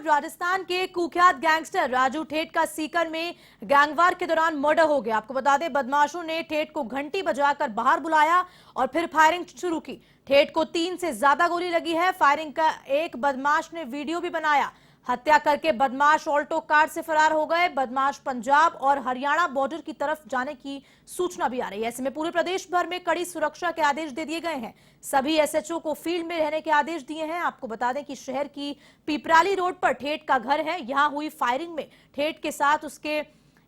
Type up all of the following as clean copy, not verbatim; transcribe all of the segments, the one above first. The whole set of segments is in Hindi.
राजस्थान के कुख्यात गैंगस्टर राजू ठेठ का सीकर में गैंगवार के दौरान मर्डर हो गया। आपको बता दें, बदमाशों ने ठेठ को घंटी बजाकर बाहर बुलाया और फिर फायरिंग शुरू की। ठेठ को 3 से ज्यादा गोली लगी है। फायरिंग का एक बदमाश ने वीडियो भी बनाया। हत्या करके बदमाश ऑल्टो कार से फरार हो गए। बदमाश पंजाब और हरियाणा बॉर्डर की तरफ जाने की सूचना भी आ रही है। ऐसे में पूरे प्रदेश भर में कड़ी सुरक्षा के आदेश दे दिए गए हैं। सभी एसएचओ को फील्ड में रहने के आदेश दिए हैं। आपको बता दें कि शहर की पिपराली रोड पर ठेठ का घर है। यहां हुई फायरिंग में ठेठ के साथ उसके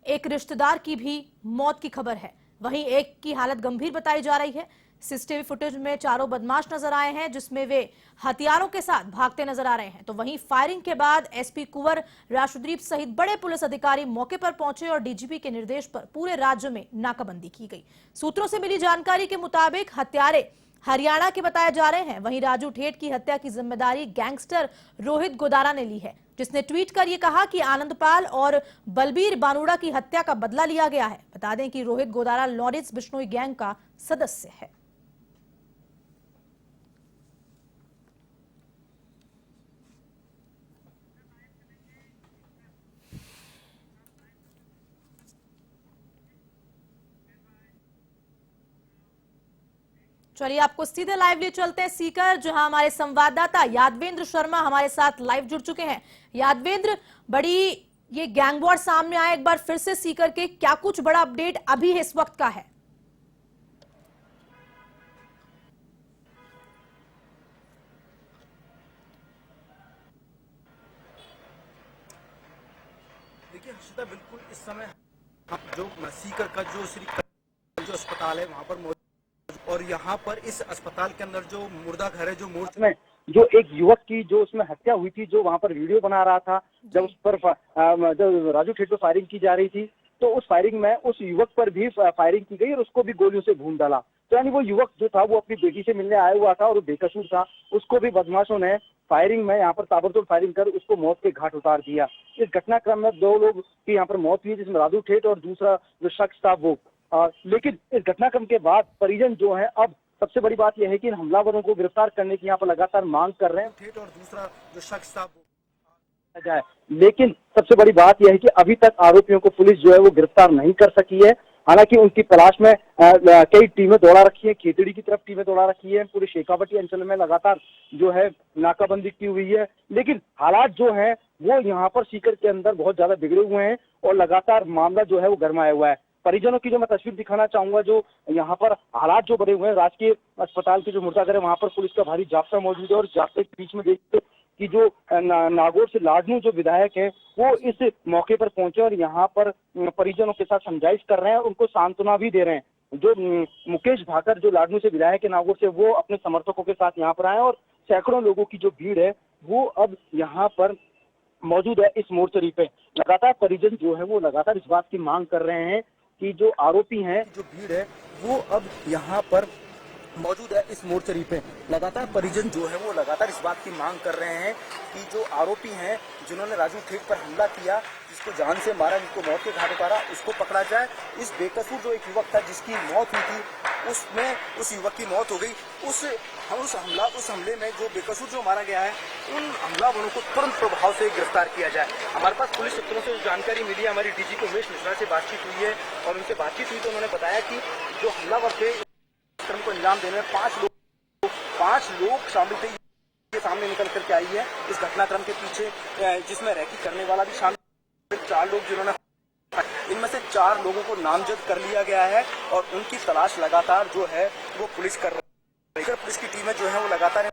एक रिश्तेदार की भी मौत की खबर है। वहीं एक की हालत गंभीर बताई जा रही है। सीसीटीवी फुटेज में चारों बदमाश नजर आए हैं, जिसमें वे हथियारों के साथ भागते नजर आ रहे हैं। तो वहीं फायरिंग के बाद एसपी कुंवर राष्ट्रदीप सहित बड़े पुलिस अधिकारी मौके पर पहुंचे और डीजीपी के निर्देश पर पूरे राज्य में नाकाबंदी की गई। सूत्रों से मिली जानकारी के मुताबिक हत्यारे हरियाणा के बताए जा रहे हैं। वहीं राजू ठेठ की हत्या की जिम्मेदारी गैंगस्टर रोहित गोदारा ने ली है, जिसने ट्वीट कर यह कहा कि आनंदपाल और बलबीर बानुड़ा की हत्या का बदला लिया गया है। बता दें कि रोहित गोदारा लॉरेंस बिश्नोई गैंग का सदस्य है। चलिए आपको सीधे लाइव ले चलते हैं सीकर, जहां हमारे संवाददाता यादवेंद्र शर्मा हमारे साथ लाइव जुड़ चुके हैं। यादवेंद्र, बड़ी ये गैंग वॉर सामने आया एक बार फिर से सीकर के, क्या कुछ बड़ा अपडेट अभी इस वक्त का है? देखिए हर्षिता, बिल्कुल इस समय जो सीकर का जो अस्पताल है वहाँ पर मौजूद, और यहाँ पर इस अस्पताल के अंदर जो मुर्दा घर है, जो मोर्चे में जो एक युवक की जो उसमें हत्या हुई थी, जो वहाँ पर वीडियो बना रहा था, जब उस पर जब राजू ठेठ पर फायरिंग की जा रही थी, तो उस फायरिंग में उस युवक पर भी फायरिंग की गई और उसको भी गोलियों से भून डाला। तो यानी वो युवक जो था वो अपनी बेटी से मिलने आया हुआ था और बेकसूर था, उसको भी बदमाशों ने फायरिंग में यहाँ पर ताबड़तोड़ फायरिंग कर उसको मौत के घाट उतार दिया। इस घटनाक्रम में 2 लोग की यहाँ पर मौत हुई, जिसमें राजू ठेठ और दूसरा जो शख्स था वो। लेकिन इस घटनाक्रम के बाद परिजन जो है, अब सबसे बड़ी बात यह है कि इन हमलावरों को गिरफ्तार करने की यहाँ पर लगातार मांग कर रहे हैं। ठेठ और दूसरा जो शख्स था वो जाए, लेकिन सबसे बड़ी बात यह है कि अभी तक आरोपियों को पुलिस जो है वो गिरफ्तार नहीं कर सकी है। हालांकि उनकी तलाश में कई टीमें दौड़ा रखी है, खेतड़ी की तरफ टीमें दौड़ा रखी है, पूरे शेखावटी अंचल में लगातार जो है नाकाबंदी की हुई है। लेकिन हालात जो है वो यहाँ पर सीकर के अंदर बहुत ज्यादा बिगड़े हुए हैं और लगातार मामला जो है वो गरमाया हुआ है। परिजनों की जो मैं तस्वीर दिखाना चाहूंगा, जो यहाँ पर हालात जो बने हुए हैं, राजकीय अस्पताल के जो मुर्दाघर है वहाँ पर पुलिस का भारी जाब्ता मौजूद है और जाब्ते के बीच में देखते कि जो नागौर से लाडनू जो विधायक है वो इस मौके पर पहुंचे और यहाँ पर परिजनों के साथ समझाइश कर रहे हैं, उनको सांत्वना भी दे रहे हैं। जो मुकेश भाकर जो लाडनू से विधायक है नागौर से, वो अपने समर्थकों के साथ यहाँ पर आए और सैकड़ों लोगों की जो भीड़ है वो अब यहाँ पर मौजूद है इस मोर्चरी पे। लगातार परिजन जो है वो लगातार इस बात की मांग कर रहे हैं कि जो आरोपी हैं, जो भीड़ है वो अब यहाँ पर मौजूद है इस मोर्चरी पे। लगातार परिजन जो है वो लगातार इस बात की मांग कर रहे हैं कि जो आरोपी हैं, जिन्होंने राजू ठेठ पर हमला किया, जिसको जान से मारा, जिसको मौत के घाट उतारा, उसको पकड़ा जाए। इस बेकसूर जो एक युवक था जिसकी मौत हुई थी, उसमें उस युवक की मौत हो गई। उस हमले में जो बेकसूर जो मारा गया है, उन हमलावरों को तुरंत प्रभाव से गिरफ्तार किया जाए। हमारे पास पुलिस सूत्रों से जानकारी मिली है, हमारी डीजी उमेश मिश्रा से बातचीत हुई है और उनसे बातचीत हुई तो उन्होंने बताया कि जो हमलावर थे क्रम को अंजाम देने में 5 लोग शामिल थे। ये सामने निकल करके आई है इस घटनाक्रम के पीछे, जिसमें रैकी करने वाला भी शामिल। 4 लोग जिन्होंने, इनमें से 4 लोगों को नामजद कर लिया गया है और उनकी तलाश लगातार जो है वो पुलिस कर रही है। पुलिस की टीमें जो है वो लगातार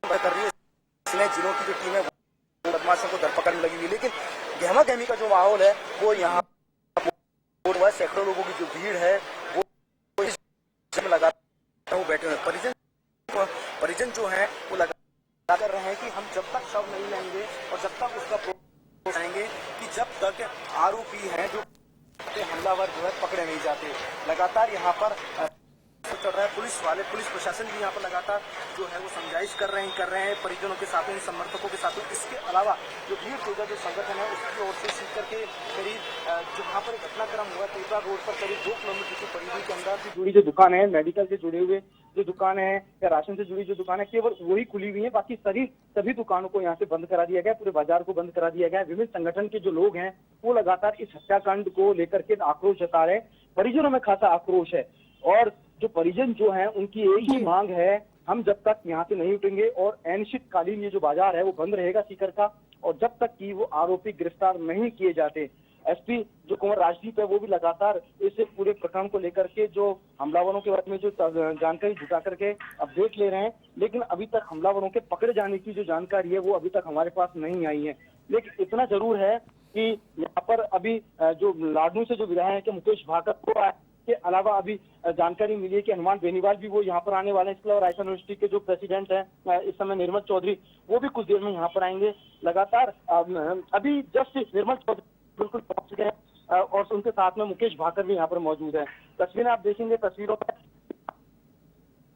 कर रही है। इसमें जिलों की जो टीम है वो बदमाशों को धरपकड़ में लगी हुई, लेकिन गहमा गहमी का जो माहौल है वो यहाँ सैकड़ों लोगों की जो भीड़ है वो इस लगातार वो बैठे हुए। परिजन जो है वो लगा कर रहे हैं कि हम जब तक शव नहीं लेंगे और जब तक उसका आएंगे कि जब तक आरोपी हैं जो हमलावर जो है पकड़े नहीं जाते। लगातार यहाँ पर चल रहा है, पुलिस प्रशासन भी यहाँ पर लगातार जो है वो समझाइश कर रहे हैं परिजनों के साथ, समर्थकों के साथ। इसके अलावा जो भीड़ पूजा जो संगठन है उसकी ओर से सीकर के करीब जो यहाँ पर घटनाक्रम हुआ, तेजा रोड पर करीब 2 किलोमीटर की परिधि के अंदर जुड़ी जो दुकान है, मेडिकल से जुड़े हुए जो दुकानें हैं या राशन से जुड़ी जो दुकानें केवल वही खुली हुई हैं, बाकी सभी दुकानों को यहाँ से बंद करा दिया गया, पूरे बाजार को बंद करा दिया गया है। विभिन्न संगठन के जो लोग हैं वो लगातार इस हत्याकांड को लेकर के आक्रोश जता रहे हैं। परिजनों में खासा आक्रोश है और जो परिजन जो है उनकी एक ही मांग है, हम जब तक यहाँ से नहीं उठेंगे और अनिश्चितकालीन ये जो बाजार है वो बंद रहेगा सीकर का, और जब तक कि वो आरोपी गिरफ्तार नहीं किए जाते। एसपी जो कुंवर राजदीप है वो भी लगातार इस पूरे प्रकरण को लेकर के जो हमलावरों के बारे में जो जानकारी जुटा करके अपडेट ले रहे हैं, लेकिन अभी तक हमलावरों के पकड़े जाने की जो जानकारी है वो अभी तक हमारे पास नहीं आई है। लेकिन इतना जरूर है कि यहाँ पर अभी जो लाडनू से जो विधायक है मुकेश भाकर को के अलावा अभी जानकारी मिली है कि हनुमान बेनीवाल भी वो यहाँ पर आने वाले हैं। इसके अलावा रायसन यूनिवर्सिटी के जो प्रेसिडेंट हैं इस समय निर्मल चौधरी, वो भी कुछ देर में यहाँ पर आएंगे। लगातार अभी जस्ट निर्मल चौधरी बिल्कुल पहुंच गए और उनके साथ में मुकेश भाकर भी यहाँ पर मौजूद है। तस्वीरें आप देखेंगे, तस्वीरों पर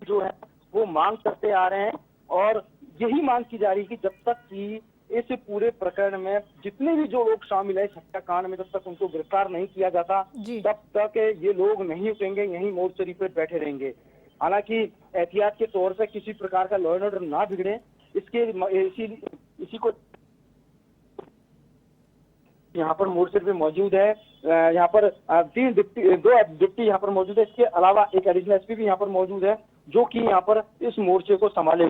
जो है वो मांग करते आ रहे हैं और यही मांग की जा रही है कि जब तक कि इस पूरे प्रकरण में जितने भी जो लोग शामिल है इस हत्याकांड में, जब तक उनको गिरफ्तार नहीं किया जाता तब तक ये लोग नहीं उठेंगे, यहीं मोर्चरी पे बैठे रहेंगे। हालांकि एहतियात के तौर पे किसी प्रकार का लॉ एंड ऑर्डर ना बिगड़े, इसी को यहाँ पर मोर्चरी पे मौजूद है। यहाँ पर दो डिप्टी यहाँ पर मौजूद है। इसके अलावा एक एडिशनल एसपी भी यहाँ पर मौजूद है जो कि यहाँ पर इस मोर्चे को संभाले।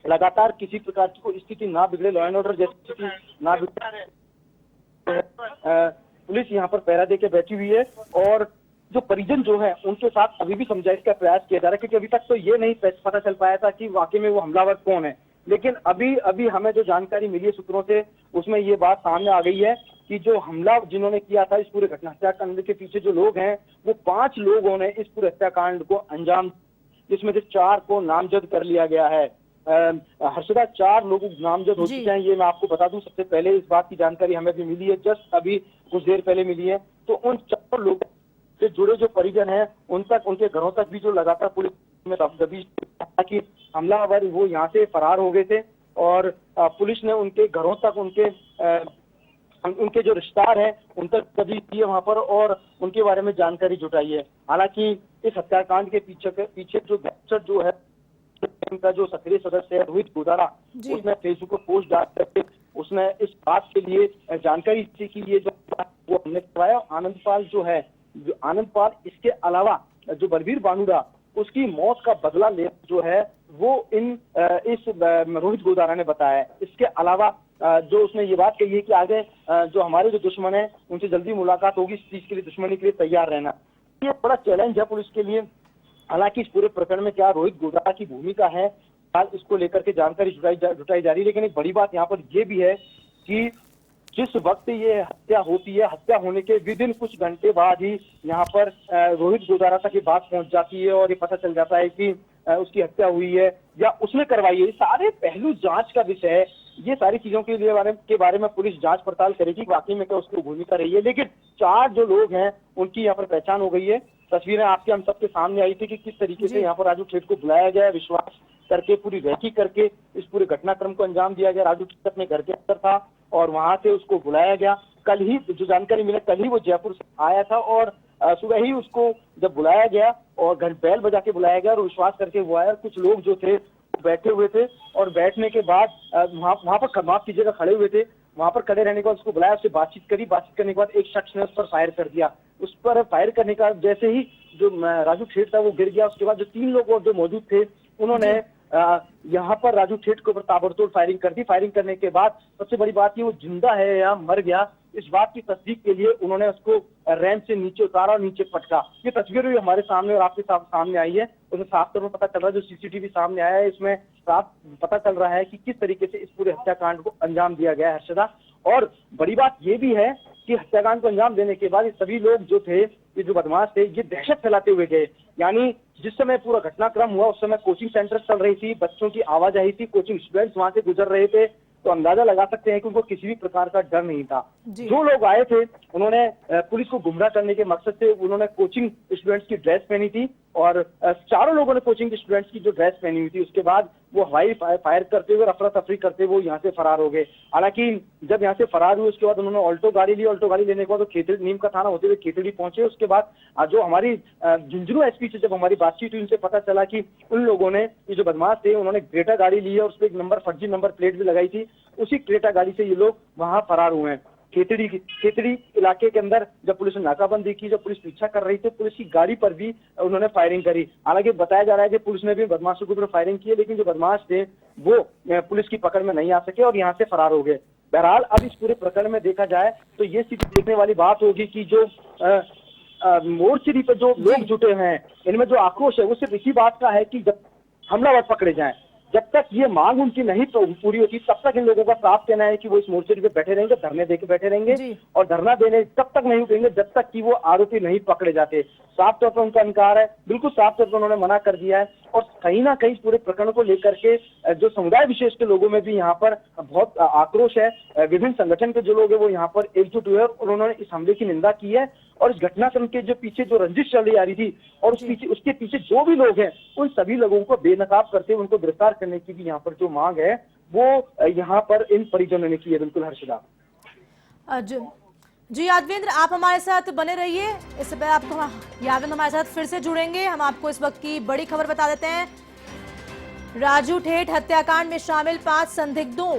लगातार किसी प्रकार की कोई स्थिति ना बिगड़े, लॉ एंड ऑर्डर जैसी स्थिति ना बिगड़े, पुलिस यहाँ पर पहरा देके बैठी हुई है और जो परिजन जो है उनके साथ अभी भी समझाइश का प्रयास किया जा रहा है, क्योंकि अभी तक तो ये नहीं पता चल पाया था कि वाकई में वो हमलावर कौन है। लेकिन अभी हमें जो जानकारी मिली है सूत्रों से, उसमें ये बात सामने आ गई है कि जो हमला जिन्होंने किया था इस पूरे घटना हत्याकांड के पीछे जो लोग हैं वो 5 लोगों ने इस पूरे हत्याकांड को अंजाम, जिसमें से 4 को नामजद कर लिया गया है। हर्षदा 4 लोग नामजद हो चुके हैं, ये मैं आपको बता दूं। सबसे पहले इस बात की जानकारी हमें भी मिली है, जस्ट अभी कुछ देर पहले मिली है। तो उन 4 लोगों से जुड़े जो परिजन हैं उन तक, उनके घरों तक भी जो लगातार पुलिस में दबिश कि हमलावर वो यहाँ से फरार हो गए थे और पुलिस ने उनके घरों तक, उनके जो रिश्तेदार हैं उन तक दबिश दी है वहां पर और उनके बारे में जानकारी जुटाई है। हालांकि इस हत्याकांड के पीछे जो गैंगस्टर जो है उनका जो सक्रिय सदस्य है रोहित गोदारा, उसने फेसबुक पर पोस्ट डाल करके उसने इस बात के लिए जानकारी दी कि ये जो वो हमने करवाया। आनंदपाल जो है, जो आनंदपाल, इसके अलावा जो बलबीर बानुड़ा, उसकी मौत का बदला ले जो है वो इस रोहित गोदारा ने बताया। इसके अलावा जो उसने ये बात कही है कि आगे जो हमारे जो दुश्मन है उनसे जल्दी मुलाकात होगी, इस चीज के लिए, दुश्मनी के लिए तैयार रहना। ये बड़ा चैलेंज है पुलिस के लिए। हालांकि इस पूरे प्रकरण में क्या रोहित गोदारा की भूमिका है, इसको लेकर के जानकारी जुटाई जा रही है। लेकिन एक बड़ी बात यहाँ पर यह भी है कि जिस वक्त ये हत्या होती है, हत्या होने के विदिन कुछ घंटे बाद ही यहाँ पर रोहित गोदारा तक ये बात पहुंच जाती है और ये पता चल जाता है कि उसकी हत्या हुई है या उसने करवाई है। सारे पहलू जांच का विषय है। ये सारी चीजों के बारे में पुलिस जांच पड़ताल करेगी वाकई में क्या उसकी भूमिका रही है। लेकिन 4 जो लोग हैं उनकी यहाँ पर पहचान हो गई है। तस्वीरें आपके हम सबके सामने आई थी कि किस तरीके से यहाँ पर राजू ठेठ को बुलाया गया, विश्वास करके, पूरी रेकी करके इस पूरे घटनाक्रम को अंजाम दिया गया। राजू ठेठ अपने घर के अंदर था और वहां से उसको बुलाया गया। कल ही जो जानकारी मिली, कल ही वो जयपुर से आया था और सुबह ही उसको जब बुलाया गया और घर बेल बजा के बुलाया गया और विश्वास करके वो आया। कुछ लोग जो थे बैठे हुए थे और बैठने के बाद वहां पर माफ कीजिएगा खड़े हुए थे। वहां पर खड़े रहने के बाद उसको बुलाया, उससे बातचीत करी। बातचीत करने के बाद एक शख्स ने उस पर फायर कर दिया। उस पर फायर करने का जैसे ही जो राजू ठेठ था वो गिर गया। उसके बाद जो 3 लोग और जो मौजूद थे उन्होंने यहाँ पर राजू ठेठ के ऊपर ताबड़तोड़ फायरिंग कर दी। फायरिंग करने के बाद सबसे बड़ी बात ये, वो जिंदा है या मर गया, इस बात की तस्दीक के लिए उन्होंने उसको रैंप से नीचे उतारा और नीचे पटका। ये तस्वीर भी हमारे सामने और आपके सामने आई है। उसमें साफ तौर पर पता चल रहा है, जो सीसीटीवी सामने आया है इसमें साफ पता चल रहा है कि किस तरीके से इस पूरे हत्याकांड को अंजाम दिया गया है, हर्षदा। और बड़ी बात ये भी है कि हत्याकांड को अंजाम देने के बाद ये सभी लोग जो थे, ये जो बदमाश थे, ये दहशत फैलाते हुए गए। यानी जिस समय पूरा घटनाक्रम हुआ उस समय कोचिंग सेंटर चल रही थी, बच्चों की आवाजाही थी, कोचिंग स्टूडेंट्स वहां से गुजर रहे थे, तो अंदाजा लगा सकते हैं कि उनको किसी भी प्रकार का डर नहीं था। जो लोग आए थे उन्होंने पुलिस को गुमराह करने के मकसद से उन्होंने कोचिंग स्टूडेंट्स की ड्रेस पहनी थी और 4 लोगों ने कोचिंग स्टूडेंट्स की जो ड्रेस पहनी हुई थी। उसके बाद वो हवाई फायर करते हुए, अफरा तफरी करते हुए वो यहाँ से फरार हो गए। हालांकि जब यहाँ से फरार हुए उसके बाद उन्होंने ऑल्टो गाड़ी ली। ऑल्टो गाड़ी लेने के बाद वो खेतड़ी, नीम का थाना होते हुए खेतड़ी पहुंचे। उसके बाद जो हमारी झुंझुनू एसपी से जब हमारी बातचीत हुई, उनसे पता चला कि उन लोगों ने, ये जो बदमाश थे, उन्होंने क्रेटा गाड़ी ली है और उस पर एक नंबर, फर्जी नंबर प्लेट भी लगाई थी। उसी क्रेटा गाड़ी से ये लोग वहां फरार हुए हैं। खेतड़ी इलाके के अंदर जब पुलिस ने नाकाबंदी की, जब पुलिस पीछा कर रही थी, पुलिस की गाड़ी पर भी उन्होंने फायरिंग करी। हालांकि बताया जा रहा है कि पुलिस ने भी बदमाशों के ऊपर फायरिंग की है, लेकिन जो बदमाश थे वो पुलिस की पकड़ में नहीं आ सके और यहाँ से फरार हो गए। बहरहाल अब इस पूरे प्रकरण में देखा जाए तो ये स्थिति देखने वाली बात होगी कि जो मोर्चरी पर जो लोग जुटे हैं, इनमें जो आक्रोश है वो सिर्फ इसी बात का है कि जब हमलावर पकड़े जाएं। जब तक ये मांग उनकी नहीं पूरी होती, तब तक इन लोगों का साफ कहना है कि वो इस मोर्चे पे बैठे रहेंगे, धरने देके बैठे रहेंगे और धरना देने तब तक नहीं रुकेंगे जब तक कि वो आरोपी नहीं पकड़े जाते। साफ तौर पर उनका इनकार है, बिल्कुल साफ तौर पर उन्होंने मना कर दिया है। और कहीं ना कहीं पूरे प्रकरण को लेकर के जो समुदाय विशेष के लोगों में भी यहाँ पर बहुत आक्रोश है। विभिन्न संगठन के जो लोग हैं वो यहाँ पर एकजुट हुए और उन्होंने इस हमले की निंदा की है। और इस घटनाक्रम के जो पीछे जो रंजिश चली आ रही थी और उसके पीछे जो भी लोग हैं, उन सभी लोगों को बेनकाब करते हुए उनको गिरफ्तार करने की भी यहाँ पर जो मांग है वो यहाँ पर इन परिजनों ने की है। बिल्कुल हर्षदा। जी यादवेंद्र, आप हमारे साथ बने रहिए। इससे पहले आपको यादवेंद्र हमारे साथ फिर से जुड़ेंगे। हम आपको इस वक्त की बड़ी खबर बता देते हैं। राजू ठेठ हत्याकांड में शामिल 5 संदिग्धों,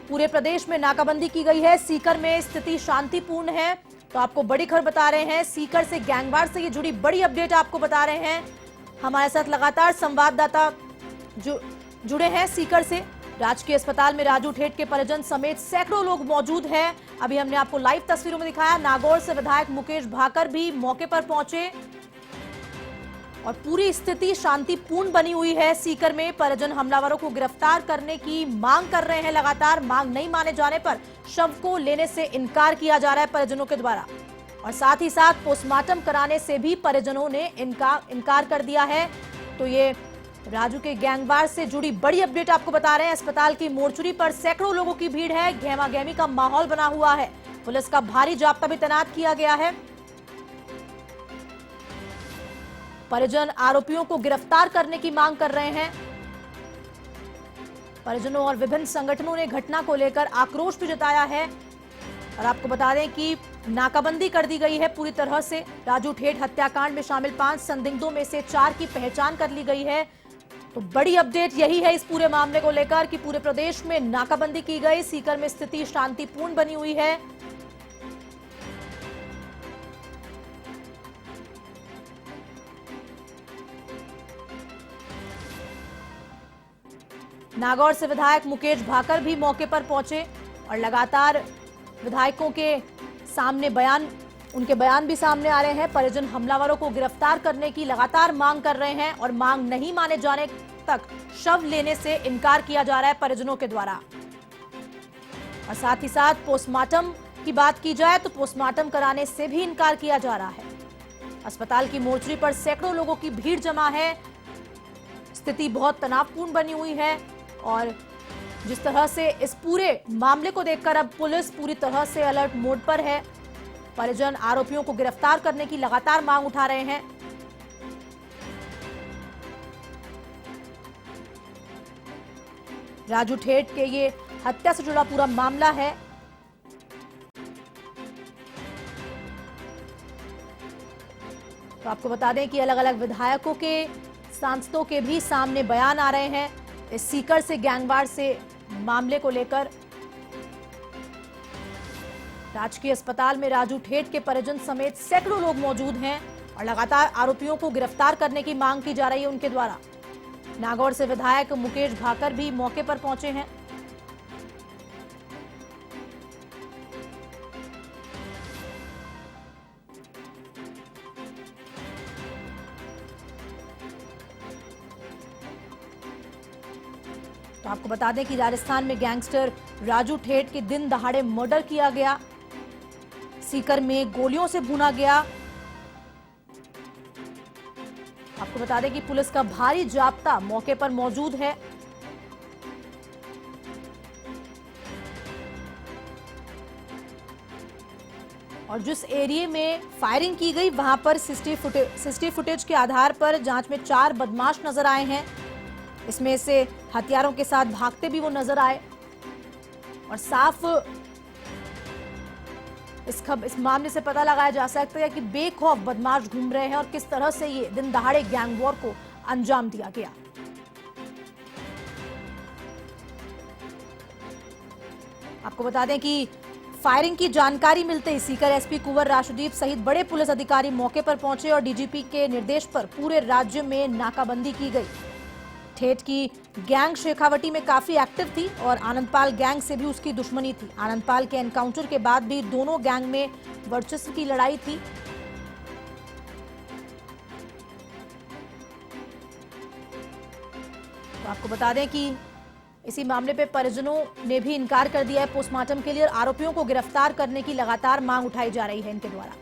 पूरे प्रदेश में नाकाबंदी की गई है। सीकर में स्थिति शांतिपूर्ण है। तो आपको बड़ी खबर बता रहे हैं, सीकर से गैंगवार से ये जुड़ी बड़ी अपडेट आपको बता रहे हैं। हमारे साथ लगातार संवाददाता जुड़े हैं सीकर से। राजकीय अस्पताल में राजू ठेठ के परिजन समेत सैकड़ों लोग मौजूद हैं। अभी हमने आपको लाइव तस्वीरों में दिखाया। नागौर से विधायक मुकेश भाकर भी मौके पर पहुंचे और पूरी स्थिति शांतिपूर्ण बनी हुई है। सीकर में परिजन हमलावरों को गिरफ्तार करने की मांग कर रहे हैं। लगातार मांग नहीं माने जाने पर शव को लेने से इनकार किया जा रहा है परिजनों के द्वारा, और साथ ही साथ पोस्टमार्टम कराने से भी परिजनों ने इनकार कर दिया है। तो ये राजू के गैंगवार से जुड़ी बड़ी अपडेट आपको बता रहे हैं। अस्पताल की मोर्चरी पर सैकड़ों लोगों की भीड़ है। गहमा गहमी का माहौल बना हुआ है। पुलिस का भारी जाब्ता भी तैनात किया गया है। परिजन आरोपियों को गिरफ्तार करने की मांग कर रहे हैं। परिजनों और विभिन्न संगठनों ने घटना को लेकर आक्रोश भी जताया है। और आपको बता दें कि नाकाबंदी कर दी गई है पूरी तरह से। राजू ठेठ हत्याकांड में शामिल 5 संदिग्धों में से 4 की पहचान कर ली गई है। तो बड़ी अपडेट यही है इस पूरे मामले को लेकर कि पूरे प्रदेश में नाकाबंदी की गई। सीकर में स्थिति शांतिपूर्ण बनी हुई है। नागौर से विधायक मुकेश भाकर भी मौके पर पहुंचे और लगातार विधायकों के सामने उनके बयान भी सामने आ रहे हैं। परिजन हमलावरों को गिरफ्तार करने की लगातार मांग कर रहे हैं और मांग नहीं माने जाने तक शव लेने से इनकार किया जा रहा है परिजनों के द्वारा। और साथ ही साथ पोस्टमार्टम की बात की जाए तो पोस्टमार्टम कराने से भी इनकार किया जा रहा है। अस्पताल की मोर्चरी पर सैकड़ों लोगों की भीड़ जमा है। स्थिति बहुत तनावपूर्ण बनी हुई है और जिस तरह से इस पूरे मामले को देखकर अब पुलिस पूरी तरह से अलर्ट मोड पर है। परिजन आरोपियों को गिरफ्तार करने की लगातार मांग उठा रहे हैं। राजू ठेठ के ये हत्या से जुड़ा पूरा मामला है। तो आपको बता दें कि अलग अलग विधायकों के, सांसदों के भी सामने बयान आ रहे हैं इस सीकर से गैंगवार से मामले को लेकर। राजकीय अस्पताल में राजू ठेठ के परिजन समेत सैकड़ों लोग मौजूद हैं और लगातार आरोपियों को गिरफ्तार करने की मांग की जा रही है उनके द्वारा। नागौर से विधायक मुकेश भाकर भी मौके पर पहुंचे हैं। तो आपको बता दें कि राजस्थान में गैंगस्टर राजू ठेठ के दिन दहाड़े मर्डर किया गया। सीकर में गोलियों से भूना गया। आपको बता दें कि पुलिस का भारी जाब्ता मौके पर मौजूद है। और जिस एरिया में फायरिंग की गई वहां पर सीसीटीवी फुटेज के आधार पर जांच में 4 बदमाश नजर आए हैं। इसमें से हथियारों के साथ भागते भी वो नजर आए और साफ इस मामले से पता लगाया जा सकता है कि बेखौफ बदमाश घूम रहे हैं और किस तरह से ये दिन दहाड़े गैंग वॉर को अंजाम दिया गया। आपको बता दें कि फायरिंग की जानकारी मिलते ही सीकर एसपी कुंवर राशुदीप सहित बड़े पुलिस अधिकारी मौके पर पहुंचे और डीजीपी के निर्देश पर पूरे राज्य में नाकाबंदी की गई। ठेठ की गैंग शेखावटी में काफी एक्टिव थी और आनंदपाल गैंग से भी उसकी दुश्मनी थी। आनंदपाल के एनकाउंटर के बाद भी दोनों गैंग में वर्चस्व की लड़ाई थी। तो आपको बता दें कि इसी मामले पे परिजनों ने भी इनकार कर दिया है पोस्टमार्टम के लिए और आरोपियों को गिरफ्तार करने की लगातार मांग उठाई जा रही है इनके द्वारा।